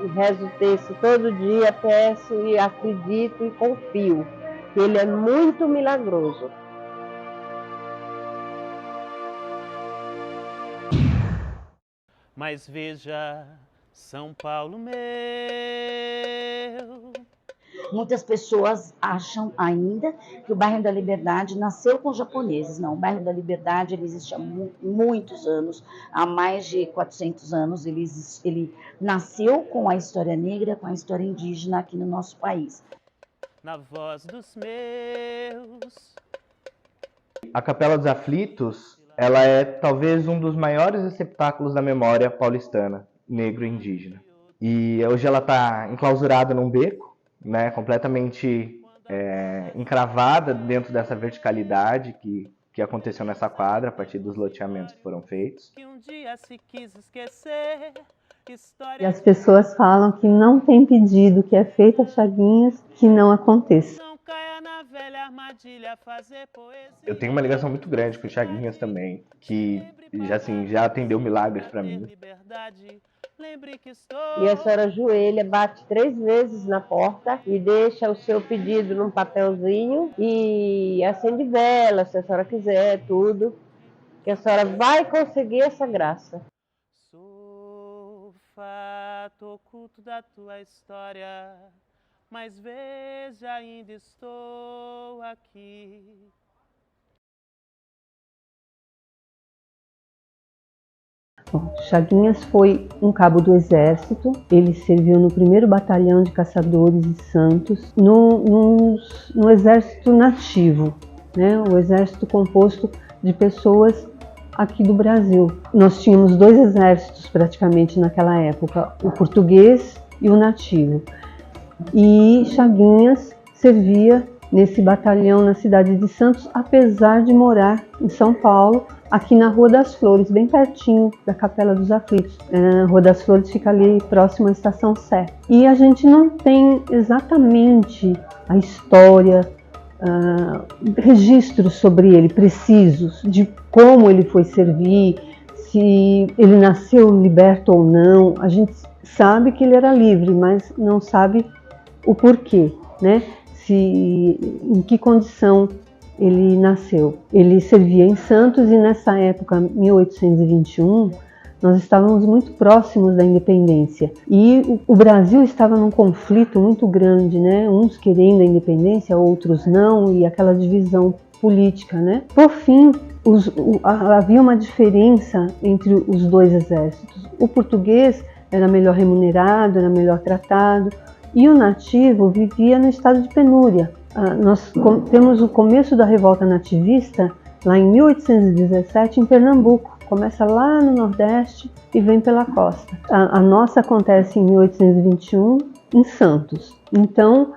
rezo o texto todo dia, peço e acredito e confio que ele é muito milagroso. Mas veja, São Paulo meu. Muitas pessoas acham ainda que o bairro da Liberdade nasceu com japoneses. Não, o bairro da Liberdade ele existe há muitos anos, há mais de 400 anos. Ele nasceu com a história negra, com a história indígena aqui no nosso país. Na voz dos meus. A Capela dos Aflitos, ela é talvez um dos maiores receptáculos da memória paulistana, negro e indígena. E hoje ela está enclausurada num beco, né, completamente encravada dentro dessa verticalidade que aconteceu nessa quadra a partir dos loteamentos que foram feitos. Que um dia se quis esquecer. E as pessoas falam que não tem pedido que é feito a Chaguinhas que não aconteça. Eu tenho uma ligação muito grande com o Chaguinhas também, que já atendeu milagres para mim. E a senhora ajoelha, bate 3 vezes na porta e deixa o seu pedido num papelzinho e acende vela, se a senhora quiser, tudo, que a senhora vai conseguir essa graça. Sou fato oculto da tua história, mas veja, ainda estou aqui. Bom, Chaguinhas foi um cabo do exército, ele serviu no 1º Batalhão de Caçadores de Santos, no exército nativo, né? O exército composto de pessoas aqui do Brasil. Nós tínhamos 2 exércitos praticamente naquela época, o português e o nativo. E Chaguinhas servia nesse batalhão na cidade de Santos, apesar de morar em São Paulo, aqui na Rua das Flores, bem pertinho da Capela dos Aflitos. A Rua das Flores fica ali próximo à Estação Sé. E a gente não tem exatamente a história, registros sobre ele precisos, de como ele foi servir, se ele nasceu liberto ou não. A gente sabe que ele era livre, mas não sabe o porquê, né? Em que condição ele nasceu. Ele servia em Santos e nessa época, 1821, nós estávamos muito próximos da independência. E o Brasil estava num conflito muito grande, né? Uns querendo a independência, outros não, e aquela divisão política, né? Por fim, havia uma diferença entre os 2 exércitos. O português era melhor remunerado, era melhor tratado, e o nativo vivia no estado de penúria. Nós temos o começo da revolta nativista lá em 1817 em Pernambuco. Começa lá no Nordeste e vem pela costa. A nossa acontece em 1821 em Santos. Então,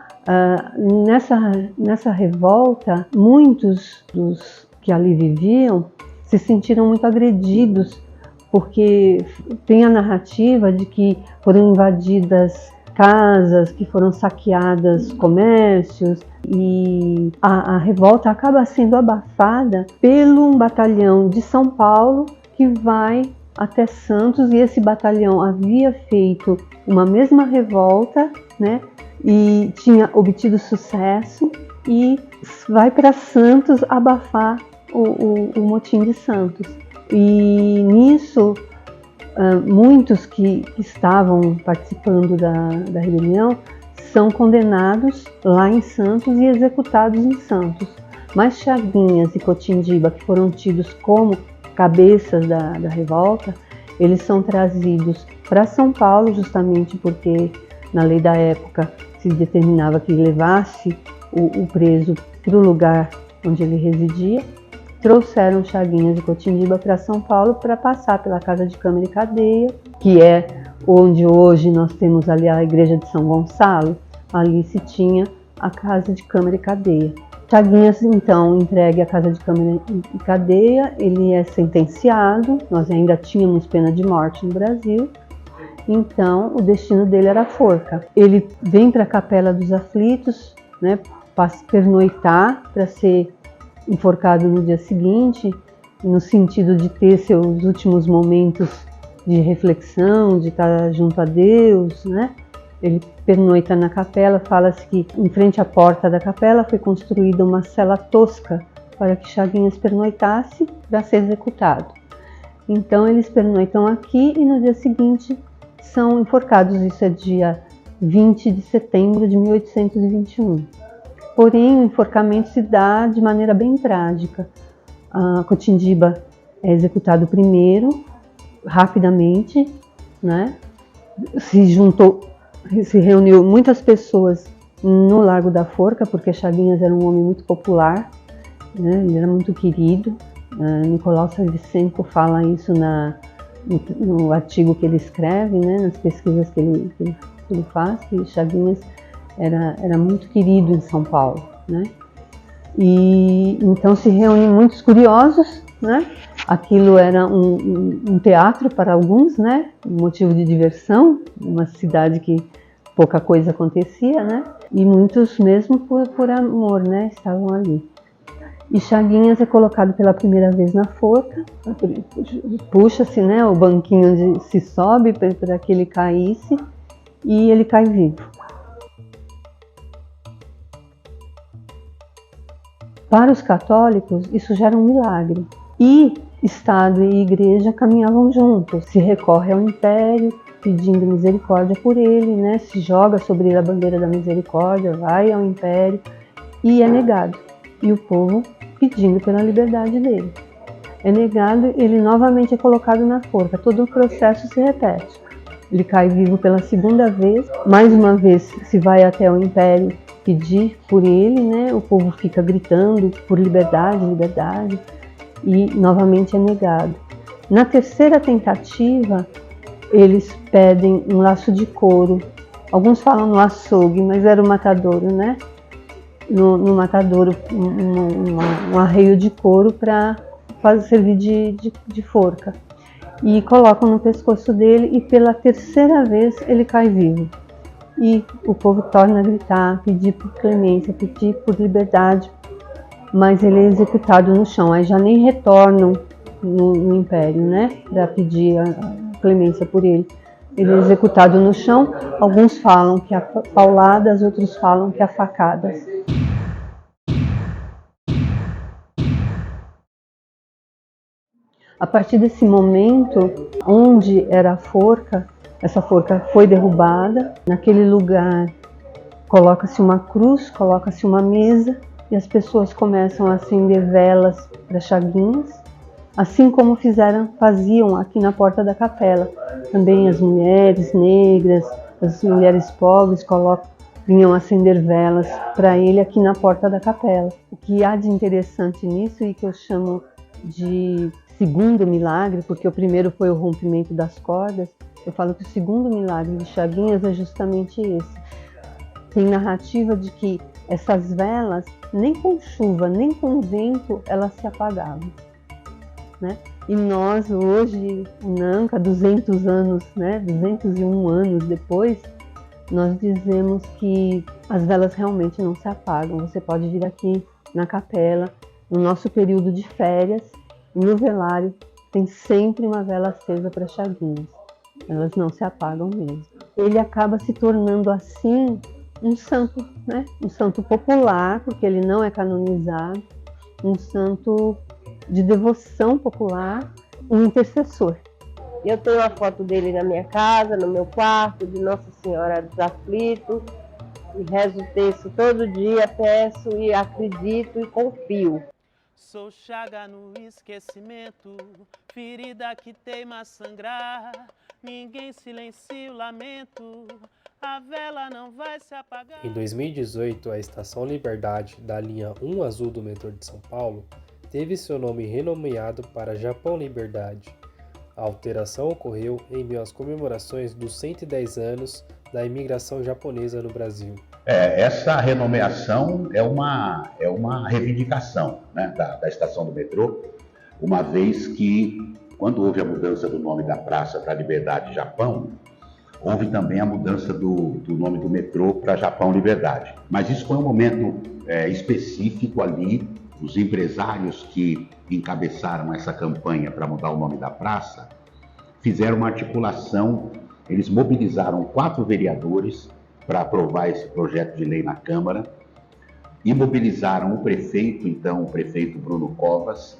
nessa revolta, muitos dos que ali viviam se sentiram muito agredidos, porque tem a narrativa de que foram invadidas casas, que foram saqueadas comércios, e a revolta acaba sendo abafada pelo um batalhão de São Paulo que vai até Santos, e esse batalhão havia feito uma mesma revolta, né, e tinha obtido sucesso, e vai para Santos abafar o motim de Santos. E nisso, muitos que estavam participando da rebelião são condenados lá em Santos e executados em Santos. Mas Chaguinhas e Cotindiba, que foram tidos como cabeças da revolta, eles são trazidos para São Paulo, justamente porque na lei da época se determinava que levasse o preso para o lugar onde ele residia. Trouxeram Chaguinhas e Cotindiba para São Paulo para passar pela Casa de Câmara e Cadeia, que é onde hoje nós temos ali a Igreja de São Gonçalo. Ali se tinha a Casa de Câmara e Cadeia. Chaguinhas, então, entregue à Casa de Câmara e Cadeia, ele é sentenciado. Nós ainda tínhamos pena de morte no Brasil, então o destino dele era a forca. Ele vem para a Capela dos Aflitos, né, pernoitar para ser enforcado no dia seguinte, no sentido de ter seus últimos momentos de reflexão, de estar junto a Deus, né? Ele pernoita na capela. Fala-se que em frente à porta da capela foi construída uma cela tosca para que Chaguinhas pernoitasse para ser executado. Então eles pernoitam aqui e no dia seguinte são enforcados. Isso é dia 20 de setembro de 1821. Porém, o enforcamento se dá de maneira bem trágica. A Cotindiba é executado primeiro, rapidamente, né? Se reuniu muitas pessoas no Largo da Forca, porque Chaguinhas era um homem muito popular, né? Ele era muito querido. Nicolau Savicenko fala isso no artigo que ele escreve, né? Nas pesquisas que ele faz, que Chaguinhas era muito querido em São Paulo, né? E então se reúnem muitos curiosos, né? Aquilo era um teatro para alguns, né? Um motivo de diversão, uma cidade que pouca coisa acontecia, né? E muitos mesmo por amor, né? Estavam ali. E Chaguinhas é colocado pela primeira vez na forca, puxa-se, né? O banquinho onde se sobe para que ele caísse, e ele cai vivo. Para os católicos, isso já era um milagre. E Estado e Igreja caminhavam juntos. Se recorre ao Império, pedindo misericórdia por ele, né? Se joga sobre ele a bandeira da misericórdia, vai ao Império e é negado. E o povo pedindo pela liberdade dele. É negado, ele novamente é colocado na forca. Todo o processo se repete. Ele cai vivo pela segunda vez, mais uma vez se vai até o Império pedir por ele, né? O povo fica gritando por liberdade, liberdade, e novamente é negado. Na terceira tentativa, eles pedem um laço de couro. Alguns falam no açougue, mas era o matadouro, né? No matadouro, um arreio de couro para servir de forca. E colocam no pescoço dele e pela terceira vez ele cai vivo. E o povo torna a gritar, pedir por clemência, pedir por liberdade, mas ele é executado no chão. Aí já nem retornam no Império, né, para pedir a clemência por ele. Ele é executado no chão. Alguns falam que a pauladas, outros falam que a facadas. A partir desse momento, onde era a forca, essa forca foi derrubada. Naquele lugar, coloca-se uma cruz, coloca-se uma mesa e as pessoas começam a acender velas para Chaguinhas, assim como faziam aqui na porta da capela. Também as mulheres negras, as mulheres pobres vinham acender velas para ele aqui na porta da capela. O que há de interessante nisso e que eu chamo de segundo milagre, porque o primeiro foi o rompimento das cordas, eu falo que o segundo milagre de Chaguinhas é justamente esse. Tem narrativa de que essas velas, nem com chuva, nem com vento, elas se apagavam, né? E nós hoje, Nanca, 200 anos, né, 201 anos depois, nós dizemos que as velas realmente não se apagam. Você pode vir aqui na capela, no nosso período de férias, no velário, tem sempre uma vela acesa para Chaguinhas. Elas não se apagam mesmo. Ele acaba se tornando assim um santo, né? Um santo popular, porque ele não é canonizado, um santo de devoção popular, um intercessor. Eu tenho a foto dele na minha casa, no meu quarto, de Nossa Senhora dos Aflitos, e rezo o texto todo dia, peço e acredito e confio. Sou chaga no esquecimento, ferida que teima a sangrar. Ninguém silencia o lamento, a vela não vai se apagar. Em 2018, a Estação Liberdade, da linha 1 Azul do metrô de São Paulo, teve seu nome renomeado para Japão Liberdade. A alteração ocorreu em meio às comemorações dos 110 anos da imigração japonesa no Brasil. Essa renomeação é uma reivindicação, né, da estação do metrô, uma vez que, quando houve a mudança do nome da praça para Liberdade Japão, houve também a mudança do nome do metrô para Japão Liberdade. Mas isso foi um momento específico ali. Os empresários que encabeçaram essa campanha para mudar o nome da praça fizeram uma articulação, eles mobilizaram 4 vereadores para aprovar esse projeto de lei na Câmara e mobilizaram o prefeito, então o prefeito Bruno Covas,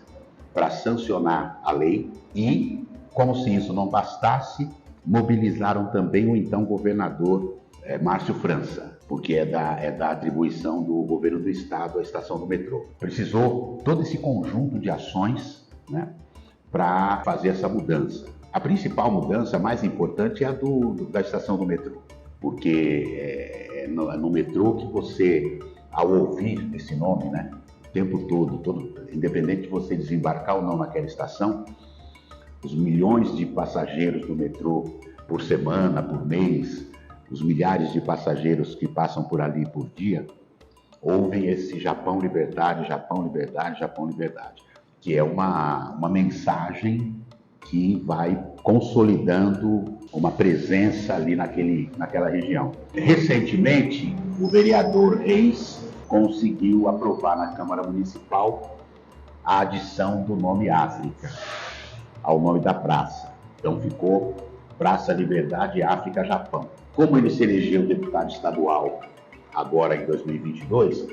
para sancionar a lei e, como se isso não bastasse, mobilizaram também o então governador Márcio França, porque é da atribuição do governo do estado à estação do metrô. Precisou todo esse conjunto de ações, né, para fazer essa mudança. A principal mudança, mais importante, é a da estação do metrô, porque é no metrô que você, ao ouvir esse nome, né, o tempo todo, independente de você desembarcar ou não naquela estação, os milhões de passageiros do metrô por semana, por mês, os milhares de passageiros que passam por ali por dia, ouvem esse Japão Liberdade, Japão Liberdade, Japão Liberdade, que é uma mensagem que vai consolidando uma presença ali naquela região. Recentemente, o vereador Reis conseguiu aprovar na Câmara Municipal a adição do nome África ao nome da praça. Então ficou Praça Liberdade África Japão. Como ele se elegeu deputado estadual agora em 2022,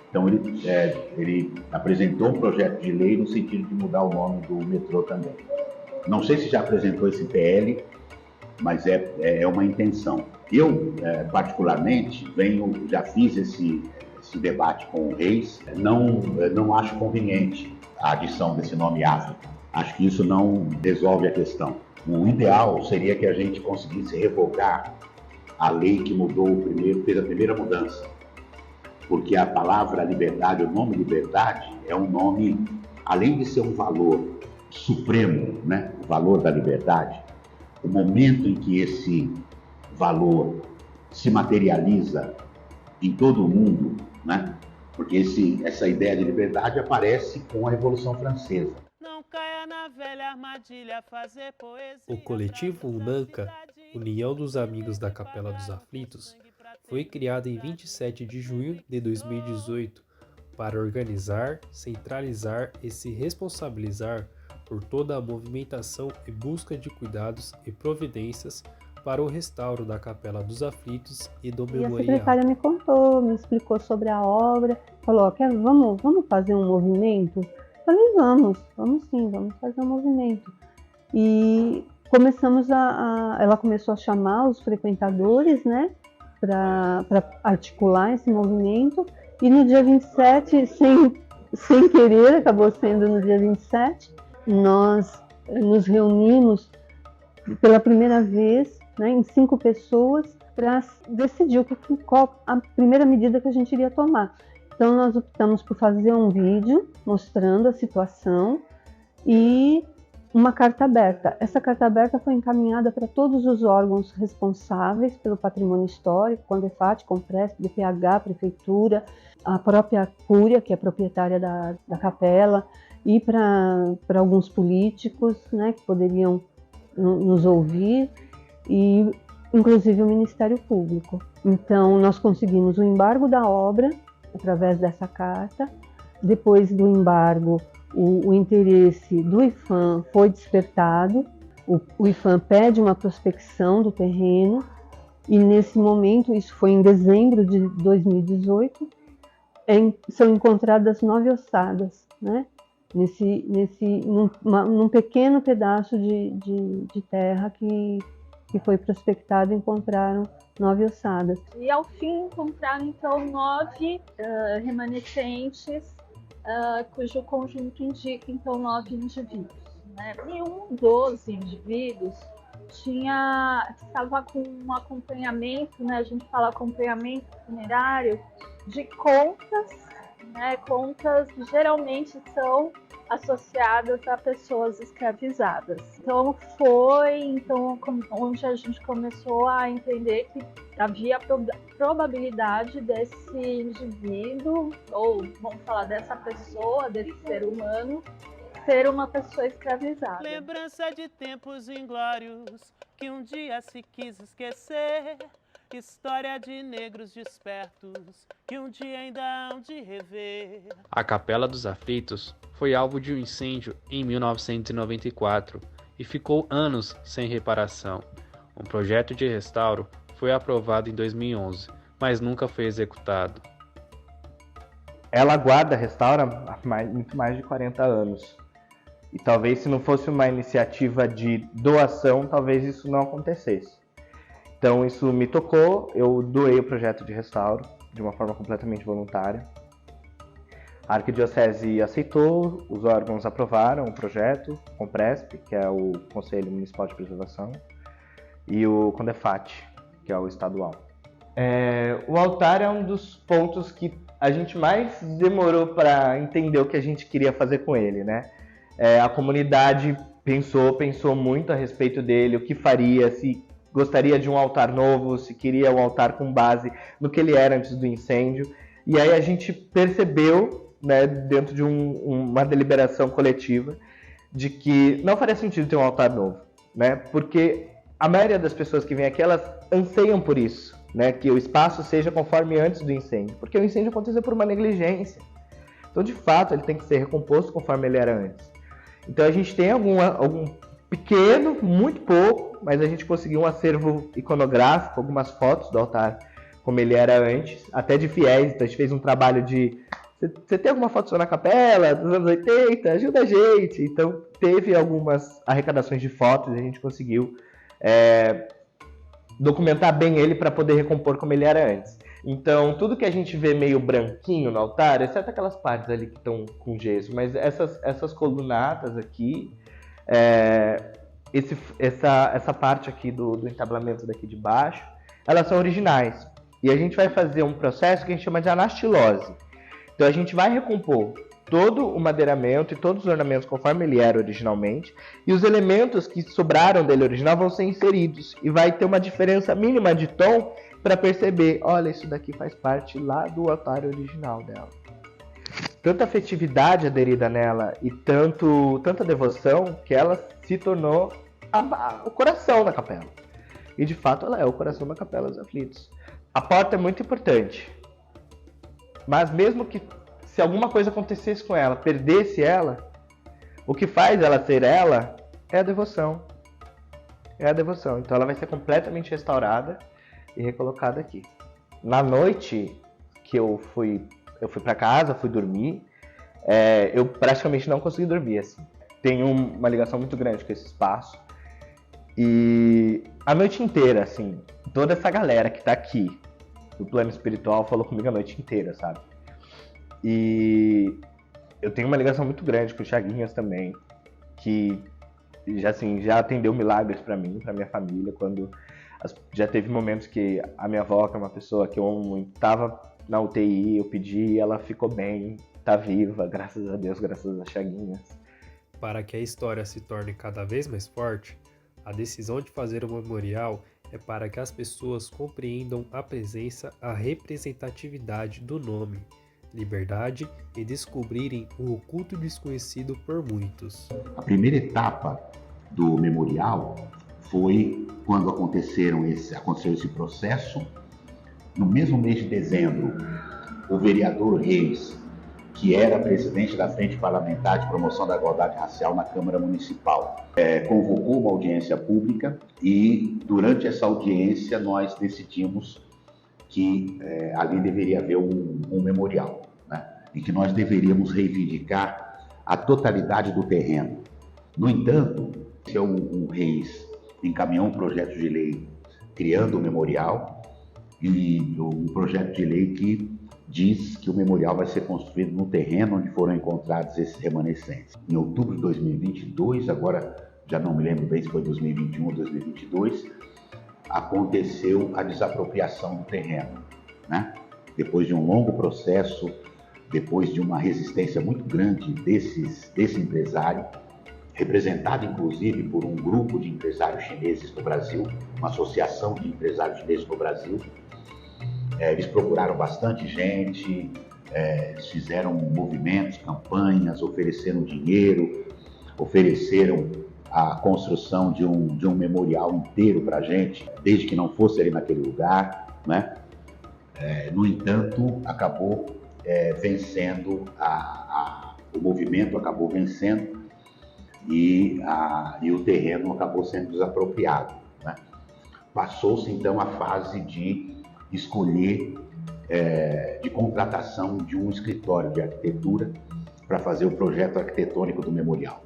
então ele apresentou um projeto de lei no sentido de mudar o nome do metrô também. Não sei se já apresentou esse PL, mas é uma intenção. Eu, particularmente, já fiz esse debate com o Reis, não acho conveniente a adição desse nome África. Acho que isso não resolve a questão. O ideal seria que a gente conseguisse revogar a lei que fez a primeira mudança. Porque a palavra liberdade, o nome liberdade, é um nome, além de ser um valor supremo, né? O valor da liberdade, o momento em que esse valor se materializa em todo o mundo, né? Porque essa ideia de liberdade aparece com a Revolução Francesa. Não caia na velha armadilha, fazer poesia. O coletivo UNANCA, União dos Amigos da Capela dos Aflitos, foi criado em 27 de junho de 2018 para organizar, centralizar e se responsabilizar por toda a movimentação e busca de cuidados e providências para o restauro da Capela dos Aflitos e do Memorial. E a secretária me contou, me explicou sobre a obra, falou, vamos fazer um movimento? Falei, vamos sim, vamos fazer um movimento. E começamos ela começou a chamar os frequentadores, né, para articular esse movimento, e no dia 27, sem querer, acabou sendo no dia 27, nós nos reunimos pela primeira vez, né, em 5 pessoas, para decidir qual a primeira medida que a gente iria tomar. Então nós optamos por fazer um vídeo mostrando a situação e uma carta aberta. Essa carta aberta foi encaminhada para todos os órgãos responsáveis pelo patrimônio histórico, CONDEFAT, CONPRESP, DPH, Prefeitura, a própria Cúria, que é proprietária da capela, e para alguns políticos, né, que poderiam nos ouvir, e inclusive o Ministério Público. Então nós conseguimos o embargo da obra através dessa carta. Depois do embargo, o interesse do IPHAN foi despertado. O IPHAN pede uma prospecção do terreno e nesse momento, isso foi em dezembro de 2018, são encontradas 9 ossadas, né? Num pequeno pedaço de terra que foi prospectado, encontraram 9 ossadas. E ao fim encontraram então 9 remanescentes, cujo conjunto indica então 9 indivíduos, né? E um dos indivíduos estava com um acompanhamento, né? A gente fala acompanhamento funerário de contas, né? Contas geralmente são associadas a pessoas escravizadas. Então foi onde a gente começou a entender que havia probabilidade desse indivíduo, ou vamos falar dessa pessoa, desse ser humano, ser uma pessoa escravizada. Lembrança de tempos inglórios que um dia se quis esquecer. História de negros despertos que um dia ainda hão de rever. A Capela dos Aflitos foi alvo de um incêndio em 1994 e ficou anos sem reparação. Um projeto de restauro foi aprovado em 2011, mas nunca foi executado. Ela guarda, restaura há muito mais de 40 anos. E talvez se não fosse uma iniciativa de doação, talvez isso não acontecesse. Então isso me tocou, eu doei o projeto de restauro de uma forma completamente voluntária. A Arquidiocese aceitou, os órgãos aprovaram o projeto, o CONPRESP, que é o Conselho Municipal de Preservação, e o CONDEFAT, que é o estadual. O altar é um dos pontos que a gente mais demorou para entender o que a gente queria fazer com ele, né? A comunidade pensou muito a respeito dele, o que faria, se gostaria de um altar novo, se queria um altar com base no que ele era antes do incêndio. E aí a gente percebeu, né, dentro de uma deliberação coletiva, de que não faria sentido ter um altar novo, né? Porque a maioria das pessoas que vêm aqui, elas anseiam por isso, né? Que o espaço seja conforme antes do incêndio, porque o incêndio aconteceu por uma negligência. Então, de fato, ele tem que ser recomposto conforme ele era antes. Então, a gente tem algum pequeno, muito pouco, mas a gente conseguiu um acervo iconográfico, algumas fotos do altar como ele era antes, até de fiéis. Então, a gente fez um trabalho de... Você tem alguma foto sua na capela dos anos 80? Ajuda a gente! Então, teve algumas arrecadações de fotos e a gente conseguiu documentar bem ele para poder recompor como ele era antes. Então, tudo que a gente vê meio branquinho no altar, exceto aquelas partes ali que estão com gesso, mas essas colunatas aqui, essa parte aqui do entablamento daqui de baixo, elas são originais. E a gente vai fazer um processo que a gente chama de anastilose. Então, a gente vai recompor todo o madeiramento e todos os ornamentos conforme ele era originalmente, e os elementos que sobraram dele original vão ser inseridos, e vai ter uma diferença mínima de tom para perceber, olha, isso daqui faz parte lá do altar original dela. Tanta afetividade aderida nela e tanta devoção que ela se tornou o coração da capela. E de fato ela é o coração da Capela dos Aflitos. A porta é muito importante, mas mesmo que se alguma coisa acontecesse com ela, perdesse ela, o que faz ela ser ela é a devoção. É a devoção. Então ela vai ser completamente restaurada e recolocada aqui. Na noite que eu fui para casa, fui dormir, eu praticamente não consegui dormir, assim. Tenho uma ligação muito grande com esse espaço. E a noite inteira, assim, toda essa galera que tá aqui do plano espiritual falou comigo a noite inteira, sabe? E eu tenho uma ligação muito grande com o Chaguinhas também, que já atendeu milagres para mim, para minha família, quando já teve momentos que a minha avó, que é uma pessoa que eu amo muito, estava na UTI, eu pedi, ela ficou bem, tá viva, graças a Deus, graças a Chaguinhas. Para que a história se torne cada vez mais forte, a decisão de fazer o memorial é para que as pessoas compreendam a presença, a representatividade do nome, liberdade e descobrirem o oculto desconhecido por muitos. A primeira etapa do memorial foi quando aconteceu esse processo. No mesmo mês de dezembro, o vereador Reis, que era presidente da Frente Parlamentar de Promoção da Igualdade Racial na Câmara Municipal, convocou uma audiência pública e, durante essa audiência, nós decidimos que ali deveria haver um memorial, né? E que nós deveríamos reivindicar a totalidade do terreno. No entanto, o Reis encaminhou um projeto de lei criando o memorial, e um projeto de lei que diz que o memorial vai ser construído no terreno onde foram encontrados esses remanescentes. Em outubro de 2022, agora já não me lembro bem se foi 2021 ou 2022, aconteceu a desapropriação do terreno, né? Depois de um longo processo, depois de uma resistência muito grande desse empresário, representado inclusive por um grupo de empresários chineses no Brasil, uma associação de empresários chineses no Brasil. Eles procuraram bastante gente, fizeram movimentos, campanhas, ofereceram dinheiro, ofereceram a construção de um memorial inteiro para a gente, desde que não fosse ali naquele lugar, né? No entanto, acabou vencendo, o movimento acabou vencendo, e o terreno acabou sendo desapropriado, né? Passou-se então a fase de escolher, de contratação de um escritório de arquitetura para fazer o projeto arquitetônico do memorial.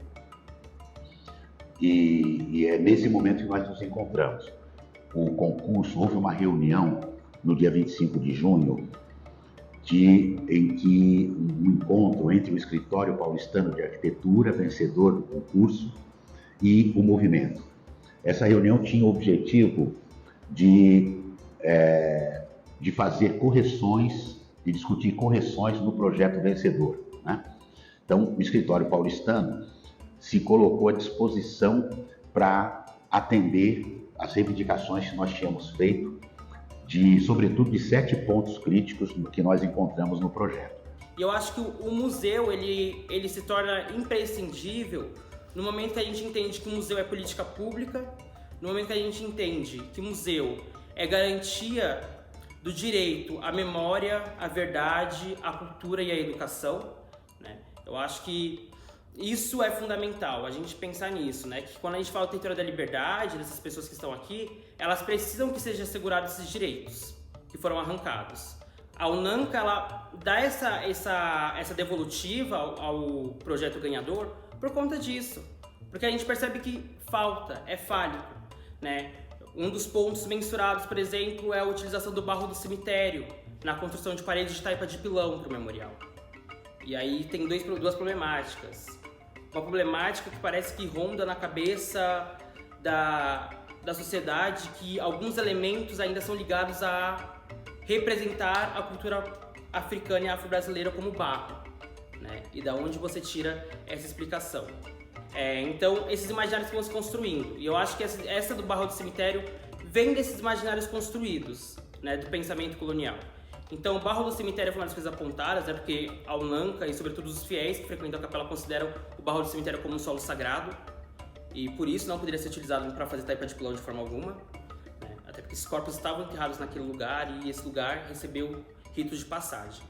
E é nesse momento que nós nos encontramos. O concurso, houve uma reunião no dia 25 de junho, em que um encontro entre o Escritório Paulistano de Arquitetura, vencedor do concurso, e o movimento. Essa reunião tinha o objetivo de fazer correções, de discutir correções no projeto vencedor, né? Então, o Escritório Paulistano se colocou à disposição para atender as reivindicações que nós tínhamos feito, sobretudo de 7 pontos críticos que nós encontramos no projeto. E eu acho que o museu ele se torna imprescindível no momento que a gente entende que o museu é política pública, no momento que a gente entende que o museu é garantia do direito à memória, à verdade, à cultura e à educação, né? Eu acho que isso é fundamental, a gente pensar nisso, né? Que quando a gente fala do território da liberdade, dessas pessoas que estão aqui, elas precisam que sejam assegurados esses direitos que foram arrancados. A UNANCA, ela dá essa devolutiva ao projeto ganhador por conta disso, porque a gente percebe que falta, é fálico, né? Um dos pontos mensurados, por exemplo, é a utilização do barro do cemitério na construção de paredes de taipa de pilão para o memorial. E aí tem duas problemáticas. Uma problemática que parece que ronda na cabeça da sociedade, que alguns elementos ainda são ligados a representar a cultura africana e afro-brasileira como barro, né? E da onde você tira essa explicação? Então, esses imaginários vão se construindo. E eu acho que essa do barro do cemitério vem desses imaginários construídos, né, do pensamento colonial. Então, o barro do cemitério foi uma das coisas apontadas, né, porque a UNANCA e, sobretudo, os fiéis que frequentam a capela consideram o barro do cemitério como um solo sagrado. E, por isso, não poderia ser utilizado para fazer taipa de pilão de forma alguma, né, até porque esses corpos estavam enterrados naquele lugar e esse lugar recebeu ritos de passagem.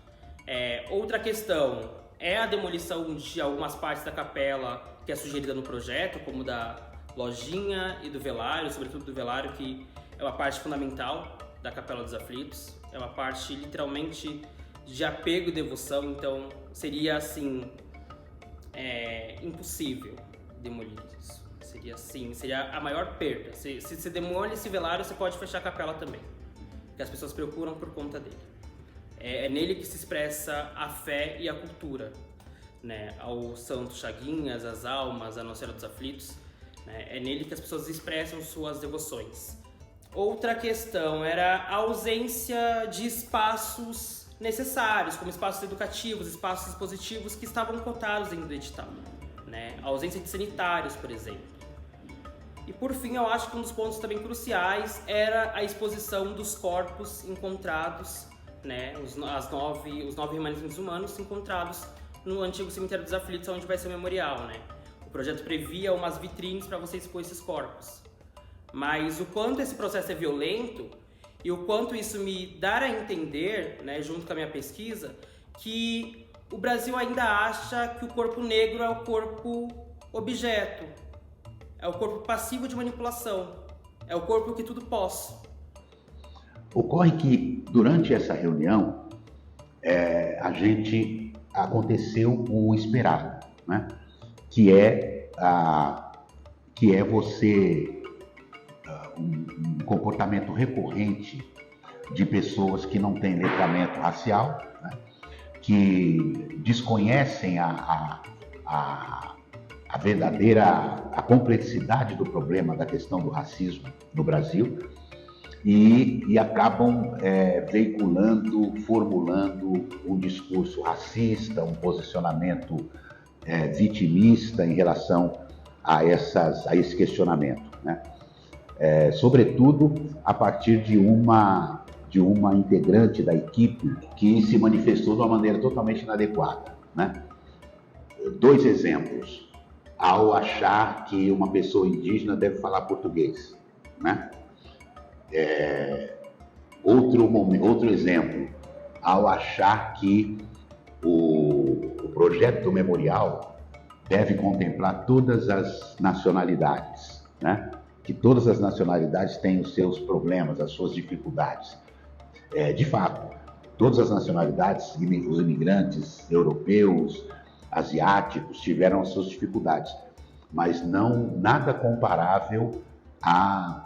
Outra questão é a demolição de algumas partes da capela que é sugerida no projeto, como da lojinha e do velário, sobretudo do velário, que é uma parte fundamental da Capela dos Aflitos. É uma parte, literalmente, de apego e devoção, então seria, assim, impossível demolir isso. Seria, assim, seria a maior perda. Se você demole esse velário, você pode fechar a capela também, que as pessoas procuram por conta dele. É nele que se expressa a fé e a cultura, né? Ao Santo Chaguinhas, às almas, à Nossa Senhora dos Aflitos, né? É nele que as pessoas expressam suas devoções. Outra questão era a ausência de espaços necessários, como espaços educativos, espaços expositivos que estavam cotados dentro do edital, né? A ausência de sanitários, por exemplo. E por fim, eu acho que um dos pontos também cruciais era a exposição dos corpos encontrados, né? Os 9 remanescentes humanos encontrados no antigo cemitério dos Aflitos, onde vai ser o memorial, né? O projeto previa umas vitrines para você expor esses corpos. Mas o quanto esse processo é violento e o quanto isso me dá a entender, né, junto com a minha pesquisa, que o Brasil ainda acha que o corpo negro é o corpo objeto, é o corpo passivo de manipulação, é o corpo que tudo posso. Ocorre que durante essa reunião aconteceu o esperado, né? Que é você um comportamento recorrente de pessoas que não têm letramento racial, né? Que desconhecem a complexidade do problema da questão do racismo no Brasil e acabam veiculando, formulando um discurso racista, um posicionamento vitimista em relação a esse questionamento, né? Sobretudo a partir de uma integrante da equipe que se manifestou de uma maneira totalmente inadequada, né? 2 exemplos. Ao achar que uma pessoa indígena deve falar português, né? Outro exemplo, ao achar que o projeto do memorial deve contemplar todas as nacionalidades, né? Que todas as nacionalidades têm os seus problemas, as suas dificuldades. De fato, todas as nacionalidades, os imigrantes europeus, asiáticos, tiveram as suas dificuldades, mas não nada comparável à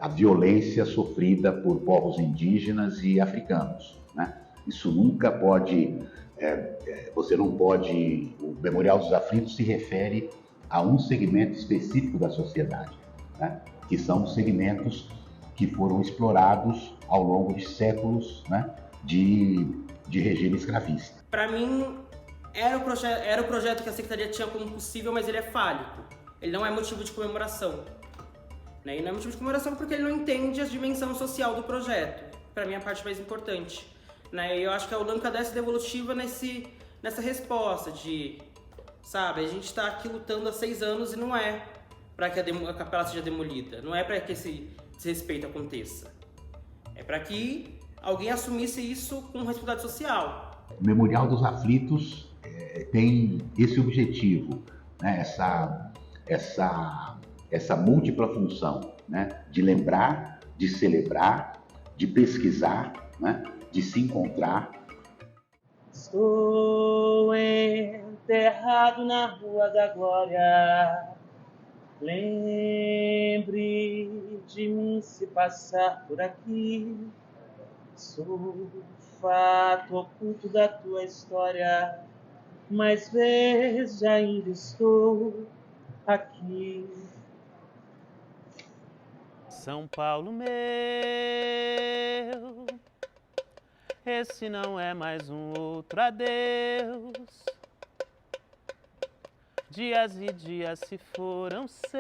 violência sofrida por povos indígenas e africanos, né? Isso nunca pode, você não pode, o Memorial dos Aflitos se refere a um segmento específico da sociedade, né? Que são os segmentos que foram explorados ao longo de séculos, né? de regime escravista. Para mim, era o projeto que a Secretaria tinha como possível, mas ele é fálico. Ele não é motivo de comemoração. Né? E não é motivo de comemoração porque ele não entende a dimensão social do projeto. Para mim, é a parte mais importante. Né? E eu acho que a ULAM cadece devolutiva nessa resposta de, sabe, a gente está aqui lutando há 6 anos e não é para que a capela seja demolida, não é para que esse desrespeito aconteça. É para que alguém assumisse isso com responsabilidade social. O Memorial dos Aflitos tem esse objetivo, né? essa múltipla função, né? De lembrar, de celebrar, de pesquisar, né? De se encontrar. Estou enterrado na Rua da Glória. Lembre de mim se passar por aqui. Sou fato oculto da tua história, mas veja, ainda estou aqui. São Paulo meu, esse não é mais um outro adeus. Dias e dias se foram seus,